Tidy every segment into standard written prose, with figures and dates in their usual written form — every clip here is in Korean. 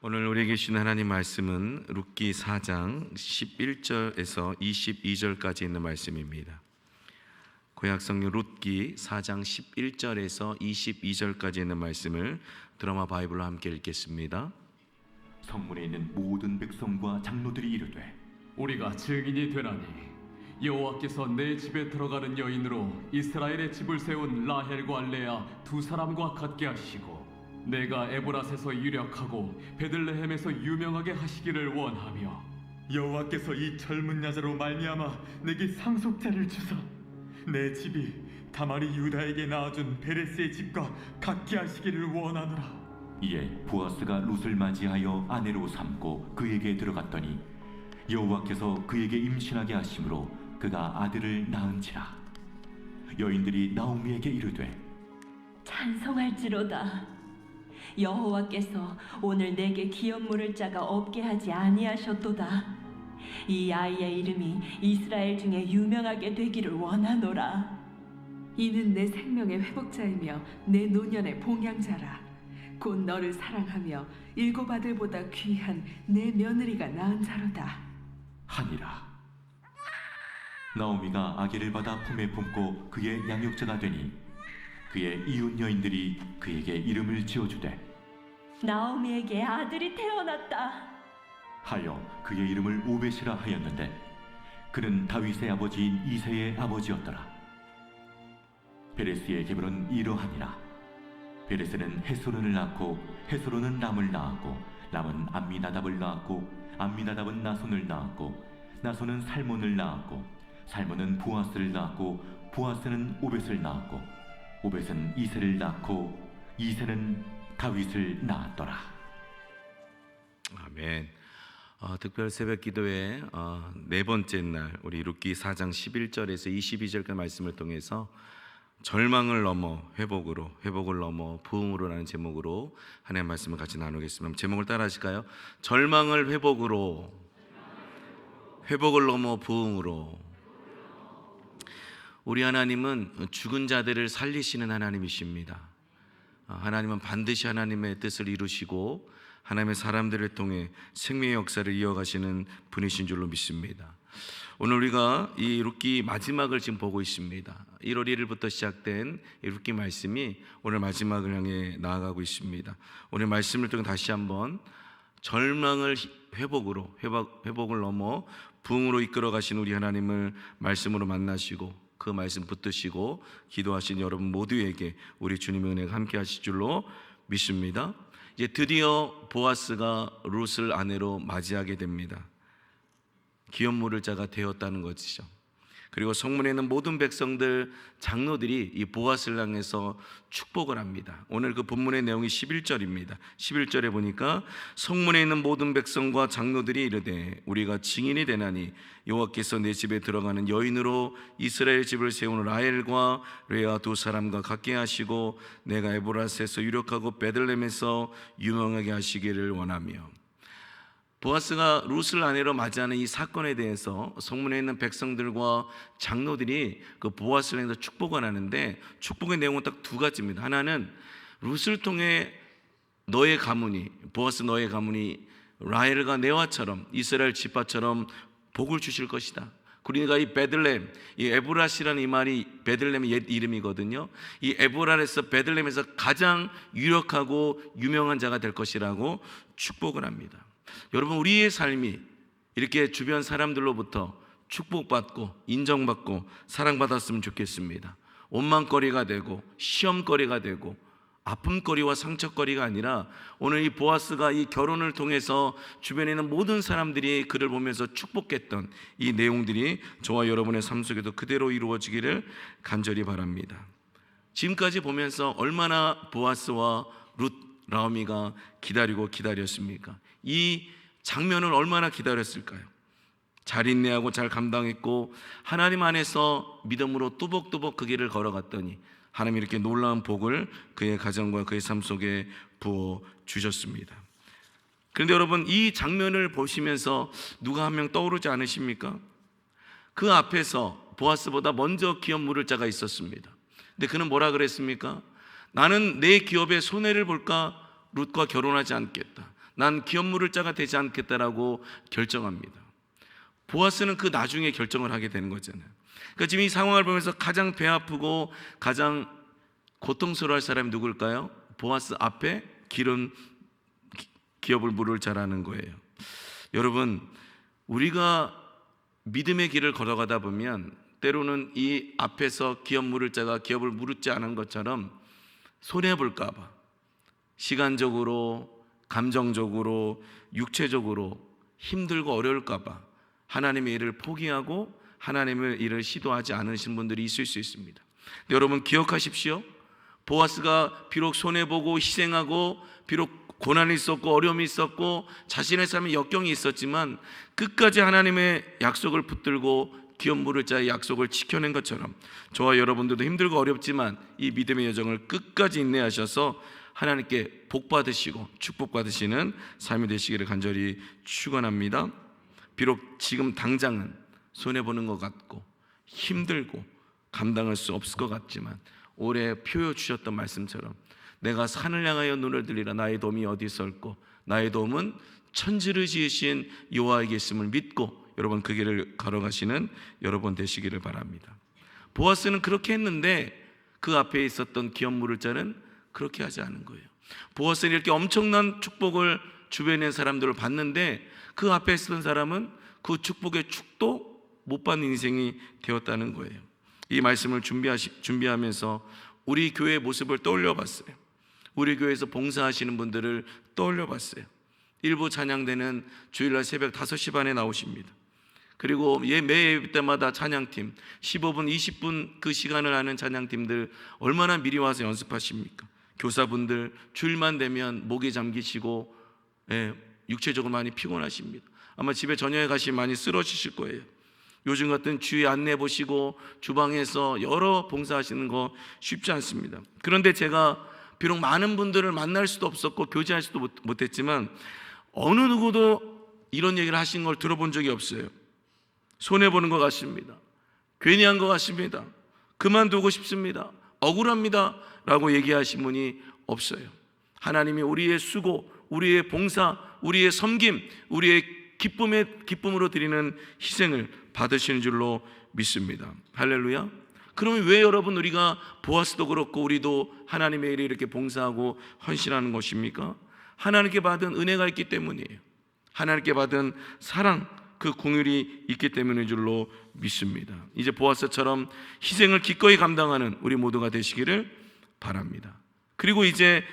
오늘 우리에게 주신 하나님 말씀은 룻기 4장 11절에서 22절까지 있는 말씀입니다. 구약 성경 룻기 4장 11절에서 22절까지 있는 말씀을 드라마 바이블로 함께 읽겠습니다. 성문에 있는 모든 백성과 장로들이 이르되, 우리가 증인이 되나니 여호와께서 내 집에 들어가는 여인으로 이스라엘의 집을 세운 라헬과 레아 두 사람과 같게 하시고, 내가 에브라스에서 유력하고 베들레헴에서 유명하게 하시기를 원하며, 여호와께서 이 젊은 여자로 말미암아 내게 상속자를 주사 내 집이 다말이 유다에게 낳아준 베레스의 집과 같게 하시기를 원하노라. 이에 보아스가 룻을 맞이하여 아내로 삼고 그에게 들어갔더니 여호와께서 그에게 임신하게 하심으로 그가 아들을 낳은지라. 여인들이 나오미에게 이르되, 찬송할지로다. 여호와께서 오늘 내게 기업 물을 자가 없게 하지 아니하셨도다. 이 아이의 이름이 이스라엘 중에 유명하게 되기를 원하노라. 이는 내 생명의 회복자이며 내 노년의 봉양자라. 곧 너를 사랑하며 일곱 아들보다 귀한 내 며느리가 낳은 자로다 하니라. 나오미가 아기를 받아 품에 품고 그의 양육자가 되니 그의 이웃 여인들이 그에게 이름을 지어주되, 나오미에게 아들이 태어났다 하여 그의 이름을 오벳이라 하였는데 그는 다윗의 아버지인 이새의 아버지였더라. 베레스의 계보는 이러하니라. 베레스는 헤스론을 낳고 헤스론은 람을 낳았고 람은 암미나답을 낳았고 암미나답은 나손을 낳았고 나손은 살몬을 낳았고 살몬은 보아스를 낳았고 보아스는 오벳을 낳았고 오벳은 이새를 낳고 이새는 다윗을 낳았더라. 아멘. 특별 새벽 기도회 네 번째 날 우리 룻기 4장 11절에서 22절까지 말씀을 통해서 절망을 넘어 회복으로, 회복을 넘어 부흥으로라는 제목으로 하나님의 말씀을 같이 나누겠습니다. 제목을 따라 하실까요? 절망을 회복으로, 회복을 넘어 부흥으로. 우리 하나님은 죽은 자들을 살리시는 하나님이십니다. 하나님은 반드시 하나님의 뜻을 이루시고 하나님의 사람들을 통해 생명의 역사를 이어가시는 분이신 줄로 믿습니다. 오늘 우리가 이 룻기 마지막을 지금 보고 있습니다. 1월 1일부터 시작된 이 룻기 말씀이 오늘 마지막을 향해 나아가고 있습니다. 오늘 말씀을 통해 다시 한번 절망을 회복으로, 회복을 넘어 부흥으로 이끌어 가신 우리 하나님을 말씀으로 만나시고 그 말씀 붙드시고 기도하신 여러분 모두에게 우리 주님의 은혜가 함께 하실 줄로 믿습니다. 이제 드디어 보아스가 룻을 아내로 맞이하게 됩니다. 기업 물을 자가 되었다는 것이죠. 그리고 성문에 있는 모든 백성들, 장로들이 이 보아스를 향해서 축복을 합니다. 오늘 그 본문의 내용이 11절입니다. 11절에 보니까 성문에 있는 모든 백성과 장로들이 이르되, 우리가 증인이 되나니 여호와께서 내 집에 들어가는 여인으로 이스라엘 집을 세우는 라헬과 레아 두 사람과 같게 하시고 내가 에브라스에서 유력하고 베들레헴에서 유명하게 하시기를 원하며. 보아스가 룻을 아내로 맞이하는 이 사건에 대해서 성문에 있는 백성들과 장로들이 그 보아스를 향해서 축복을 하는데, 축복의 내용은 딱 두 가지입니다. 하나는 룻을 통해 너의 가문이, 보아스 너의 가문이 라헬과 네와처럼 이스라엘 지파처럼 복을 주실 것이다. 그러니까 이 베들레헴, 이 에브라시라는 이 말이 베들레헴의 옛 이름이거든요. 이 에브라에서 베들레헴에서 가장 유력하고 유명한 자가 될 것이라고 축복을 합니다. 여러분, 우리의 삶이 이렇게 주변 사람들로부터 축복받고 인정받고 사랑받았으면 좋겠습니다. 원망거리가 되고 시험거리가 되고 아픔거리와 상처거리가 아니라 오늘 이 보아스가 이 결혼을 통해서 주변에 있는 모든 사람들이 그를 보면서 축복했던 이 내용들이 저와 여러분의 삶 속에도 그대로 이루어지기를 간절히 바랍니다. 지금까지 보면서 얼마나 보아스와 룻, 나오미가 기다렸습니까? 이 장면을 얼마나 기다렸을까요? 잘 인내하고 잘 감당했고 하나님 안에서 믿음으로 뚜벅뚜벅 그 길을 걸어갔더니 하나님이 이렇게 놀라운 복을 그의 가정과 그의 삶 속에 부어 주셨습니다. 그런데 여러분, 이 장면을 보시면서 누가 한 명 떠오르지 않으십니까? 그 앞에서 보아스보다 먼저 기업 물을 자가 있었습니다. 근데 그는 뭐라 그랬습니까? 나는 내 기업에 손해를 볼까 룻과 결혼하지 않겠다. 난 기업 물을 자가 되지 않겠다라고 결정합니다. 보아스는 그 나중에 결정을 하게 되는 거잖아요. 그러니까 지금 이 상황을 보면서 가장 배 아프고 가장 고통스러워할 사람이 누굴까요? 보아스 앞에 기업을 물을 자라는 거예요. 여러분, 우리가 믿음의 길을 걸어가다 보면 때로는 이 앞에서 기업 물을 자가 기업을 물지 않은 것처럼 손해볼까 봐 시간적으로, 감정적으로, 육체적으로 힘들고 어려울까 봐 하나님의 일을 포기하고 하나님의 일을 시도하지 않으신 분들이 있을 수 있습니다. 근데 여러분 기억하십시오. 보아스가 비록 손해보고 희생하고 비록 고난이 있었고 어려움이 있었고 자신의 삶에 역경이 있었지만 끝까지 하나님의 약속을 붙들고 기업 물을 자의 약속을 지켜낸 것처럼 저와 여러분들도 힘들고 어렵지만 이 믿음의 여정을 끝까지 인내하셔서 하나님께 복 받으시고 축복 받으시는 삶이 되시기를 간절히 축원합니다. 비록 지금 당장은 손해보는 것 같고 힘들고 감당할 수 없을 것 같지만 올해 표해 주셨던 말씀처럼 내가 산을 향하여 눈을 들리라. 나의 도움이 어디 있을꼬? 나의 도움은 천지를 지으신 여호와에게 있음을 믿고 여러분 그 길을 걸어가시는 여러분 되시기를 바랍니다. 보아스는 그렇게 했는데 그 앞에 있었던 기업 물을 자는 그렇게 하지 않은 거예요. 보아스는 이렇게 엄청난 축복을 주변에 있는 사람들을 받는데 그 앞에 있었던 사람은 그 축복의 축도 못 받는 인생이 되었다는 거예요. 이 말씀을 준비하면서 우리 교회의 모습을 떠올려 봤어요. 우리 교회에서 봉사하시는 분들을 떠올려 봤어요. 일부 찬양대는 주일날 새벽 5시 반에 나오십니다. 그리고 매 예배 때마다 찬양팀 15분, 20분 그 시간을 하는 찬양팀들 얼마나 미리 와서 연습하십니까? 교사분들 주일만 되면 목이 잠기시고 육체적으로 많이 피곤하십니다. 아마 집에 저녁에 가시면 많이 쓰러지실 거예요. 요즘 같은 주의 안내 보시고 주방에서 여러 봉사하시는 거 쉽지 않습니다. 그런데 제가 비록 많은 분들을 만날 수도 없었고 교제할 수도 못했지만 어느 누구도 이런 얘기를 하신 걸 들어본 적이 없어요. 손해보는 것 같습니다. 괜히 한 것 같습니다. 그만두고 싶습니다. 억울합니다 라고 얘기하신 분이 없어요. 하나님이 우리의 수고, 우리의 봉사, 우리의 섬김, 우리의 기쁨으로 드리는 희생을 받으시는 줄로 믿습니다. 할렐루야. 그러면 왜 여러분 우리가 보아스도 그렇고 우리도 하나님의 일에 이렇게 봉사하고 헌신하는 것입니까? 하나님께 받은 은혜가 있기 때문이에요. 하나님께 받은 사랑, 그 긍휼이 있기 때문인 줄로 믿습니다. 이제 보아스처럼 희생을 기꺼이 감당하는 우리 모두가 되시기를 바랍니다. 그리고 이제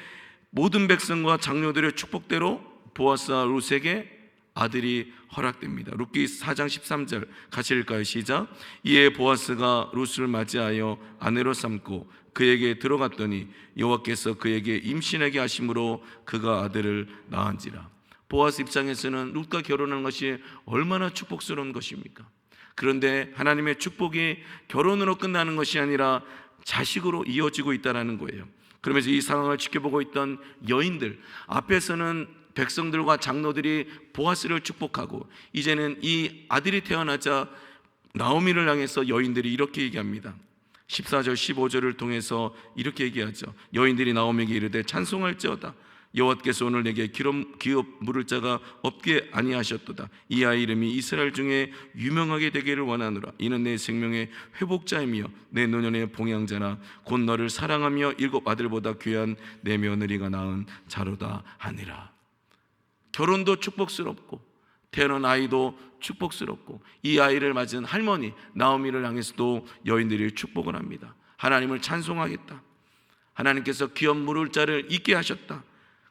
모든 백성과 장로들의 축복대로 보아스와 룻에게 아들이 허락됩니다. 룻기 4장 13절 같이 읽을까요? 시작. 이에 보아스가 룻을 맞이하여 아내로 삼고 그에게 들어갔더니 여호와께서 그에게 임신하게 하심으로 그가 아들을 낳은지라. 보아스 입장에서는 룻과 결혼하는 것이 얼마나 축복스러운 것입니까? 그런데 하나님의 축복이 결혼으로 끝나는 것이 아니라 자식으로 이어지고 있다는 거예요. 그러면서 이 상황을 지켜보고 있던 여인들, 앞에서는 백성들과 장로들이 보아스를 축복하고 이제는 이 아들이 태어나자 나오미를 향해서 여인들이 이렇게 얘기합니다. 14절 15절을 통해서 이렇게 얘기하죠. 여인들이 나오미에게 이르되 찬송할지어다. 여호와께서 오늘 내게 기업 물을 자가 없게 아니하셨도다. 이 아이 이름이 이스라엘 중에 유명하게 되기를 원하노라. 이는 내 생명의 회복자이며 내 노년의 봉양자나 곧 너를 사랑하며 7 아들보다 귀한 내 며느리가 낳은 자로다 하니라. 결혼도 축복스럽고 태어난 아이도 축복스럽고 이 아이를 맞은 할머니 나오미를 향해서도 여인들이 축복을 합니다. 하나님을 찬송하겠다. 하나님께서 기업 물을 자를 있게 하셨다.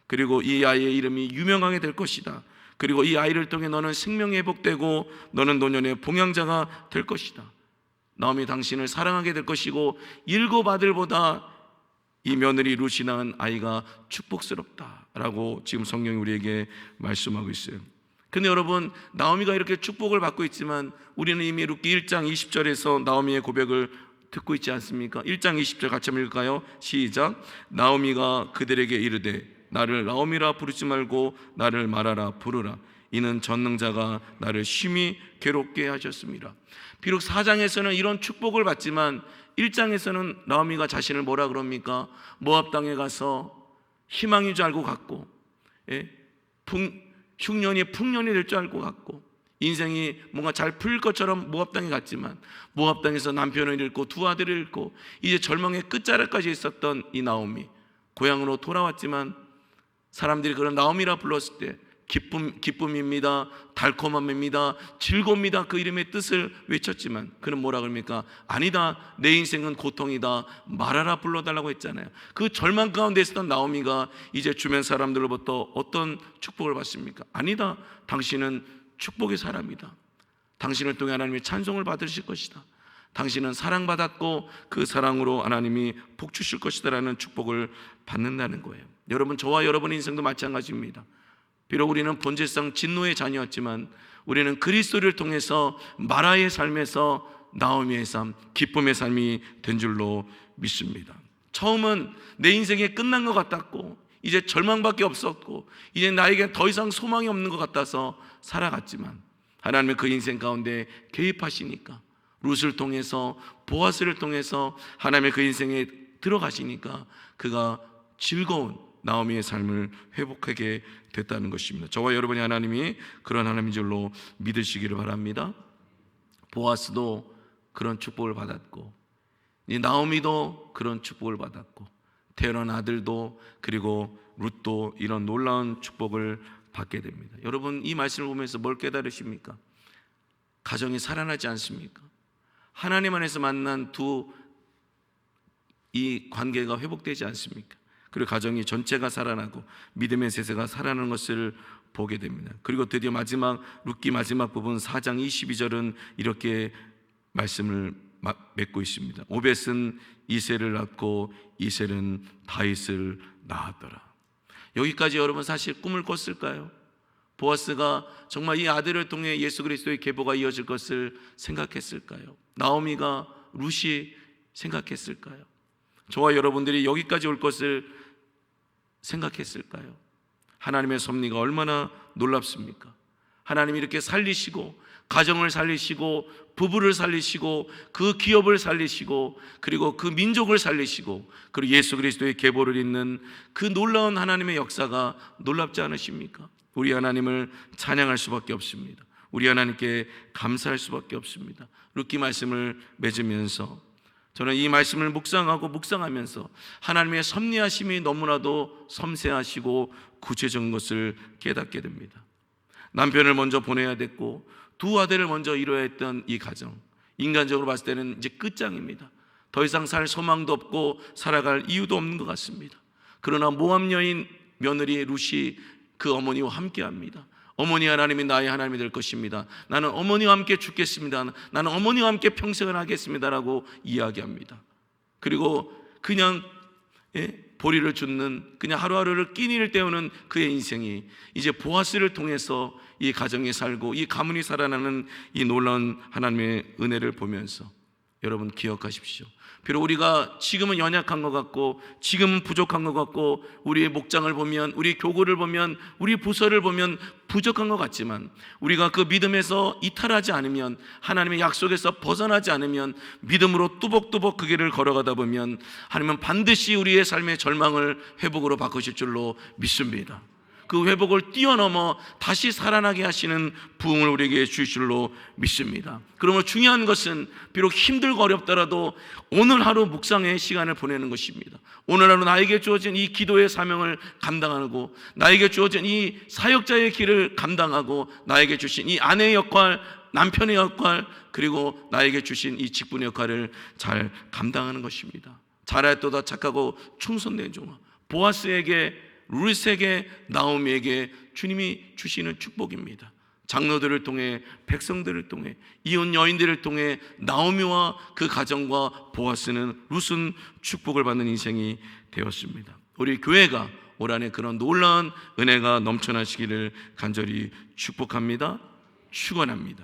그리고 이 아이의 이름이 유명하게 될 것이다. 그리고 이 아이를 통해 너는 생명이 회복되고 너는 노년의 봉양자가 될 것이다. 나오미 당신을 사랑하게 될 것이고 7 아들보다 이 며느리 룻이 낳은 아이가 축복스럽다라고 지금 성경이 우리에게 말씀하고 있어요. 근데 여러분 나오미가 이렇게 축복을 받고 있지만 우리는 이미 룻기 1장 20절에서 나오미의 고백을 듣고 있지 않습니까? 1장 20절 같이 한번 읽을까요? 시작. 나오미가 그들에게 이르되 나를 나오미라 부르지 말고 나를 마라라 부르라. 이는 전능자가 나를 심히 괴롭게 하셨습니다. 비록 4장에서는 이런 축복을 받지만 1장에서는 나오미가 자신을 뭐라 그럽니까? 모압 땅에 가서 희망인 줄 알고 갔고 흉년이 풍년이 될 줄 알고 갔고, 인생이 뭔가 잘 풀릴 것처럼 모압 땅에 갔지만 모압 땅에서 남편을 잃고 두 아들을 잃고 이제 절망의 끝자락까지 있었던 이 나오미, 고향으로 돌아왔지만 사람들이 그런 나오미라 불렀을 때 기쁨입니다, 달콤함입니다, 즐거움이다, 그 이름의 뜻을 외쳤지만 그는 뭐라 그럽니까? 아니다, 내 인생은 고통이다, 말하라 불러달라고 했잖아요. 그 절망 가운데 있었던 나오미가 이제 주변 사람들로부터 어떤 축복을 받습니까? 아니다, 당신은 축복의 사람이다, 당신을 통해 하나님의 찬송을 받으실 것이다, 당신은 사랑받았고 그 사랑으로 하나님이 복 주실 것이다 라는 축복을 받는다는 거예요. 여러분, 저와 여러분의 인생도 마찬가지입니다. 비록 우리는 본질상 진노의 자녀였지만 우리는 그리스도를 통해서 마라의 삶에서 나오미의 삶, 기쁨의 삶이 된 줄로 믿습니다. 처음은 내 인생이 끝난 것 같았고 이제 절망밖에 없었고 이제 나에게 더 이상 소망이 없는 것 같아서 살아갔지만 하나님의 그 인생 가운데 개입하시니까, 룻을 통해서, 보아스를 통해서 하나님의 그 인생에 들어가시니까 그가 즐거운 나오미의 삶을 회복하게 됐다는 것입니다. 저와 여러분이 하나님이 그런 하나님인 줄로 믿으시기를 바랍니다. 보아스도 그런 축복을 받았고 이 나오미도 그런 축복을 받았고 태어난 아들도 그리고 룻도 이런 놀라운 축복을 받게 됩니다. 여러분, 이 말씀을 보면서 뭘 깨달으십니까? 가정이 살아나지 않습니까? 하나님 안에서 만난 이 관계가 회복되지 않습니까? 그리고 가정이 전체가 살아나고 믿음의 세세가 살아나는 것을 보게 됩니다. 그리고 드디어 룻기 마지막 부분 4장 22절은 이렇게 말씀을 맺고 있습니다. 오벳은 이새를 낳고 이새는 다윗을 낳았더라. 여기까지 여러분 사실 꿈을 꿨을까요? 보아스가 정말 이 아들을 통해 예수 그리스도의 계보가 이어질 것을 생각했을까요? 나오미가, 룻이 생각했을까요? 저와 여러분들이 여기까지 올 것을 생각했을까요? 하나님의 섭리가 얼마나 놀랍습니까? 하나님이 이렇게 살리시고 가정을 살리시고 부부를 살리시고 그 기업을 살리시고 그리고 그 민족을 살리시고 그리고 예수 그리스도의 계보를 잇는 그 놀라운 하나님의 역사가 놀랍지 않으십니까? 우리 하나님을 찬양할 수밖에 없습니다. 우리 하나님께 감사할 수밖에 없습니다. 룻기 말씀을 맺으면서 저는 이 말씀을 묵상하면서 하나님의 섭리하심이 너무나도 섬세하시고 구체적인 것을 깨닫게 됩니다. 남편을 먼저 보내야 됐고 두 아들을 먼저 이뤄야 했던 이 가정, 인간적으로 봤을 때는 이제 끝장입니다. 더 이상 살 소망도 없고 살아갈 이유도 없는 것 같습니다. 그러나 모압 여인 며느리 룻이 그 어머니와 함께합니다. 어머니, 하나님이 나의 하나님이 될 것입니다. 나는 어머니와 함께 죽겠습니다. 나는 어머니와 함께 평생을 하겠습니다라고 이야기합니다. 그리고 그냥 보리를 줍는, 그냥 하루하루를 끼니를 때우는 그의 인생이 이제 보아스를 통해서 이 가정이 살고 이 가문이 살아나는 이 놀라운 하나님의 은혜를 보면서 여러분 기억하십시오. 비록 우리가 지금은 연약한 것 같고 지금은 부족한 것 같고 우리의 목장을 보면, 우리 교구를 보면, 우리 부서를 보면 부족한 것 같지만 우리가 그 믿음에서 이탈하지 않으면, 하나님의 약속에서 벗어나지 않으면, 믿음으로 뚜벅뚜벅 그 길을 걸어가다 보면 하나님은 반드시 우리의 삶의 절망을 회복으로 바꾸실 줄로 믿습니다. 그 회복을 뛰어넘어 다시 살아나게 하시는 부흥을 우리에게 주실 줄로 믿습니다. 그러므로 중요한 것은 비록 힘들고 어렵더라도 오늘 하루 묵상의 시간을 보내는 것입니다. 오늘 하루 나에게 주어진 이 기도의 사명을 감당하고 나에게 주어진 이 사역자의 길을 감당하고 나에게 주신 이 아내의 역할, 남편의 역할, 그리고 나에게 주신 이 직분의 역할을 잘 감당하는 것입니다. 잘하였도다 착하고 충성된 종아, 보아스에게, 룻에게, 나오미에게 주님이 주시는 축복입니다. 장로들을 통해, 백성들을 통해, 이혼 여인들을 통해 나오미와 그 가정과 보아스는, 룻은 축복을 받는 인생이 되었습니다. 우리 교회가 올 한해 그런 놀라운 은혜가 넘쳐나시기를 간절히 축복합니다. 축원합니다.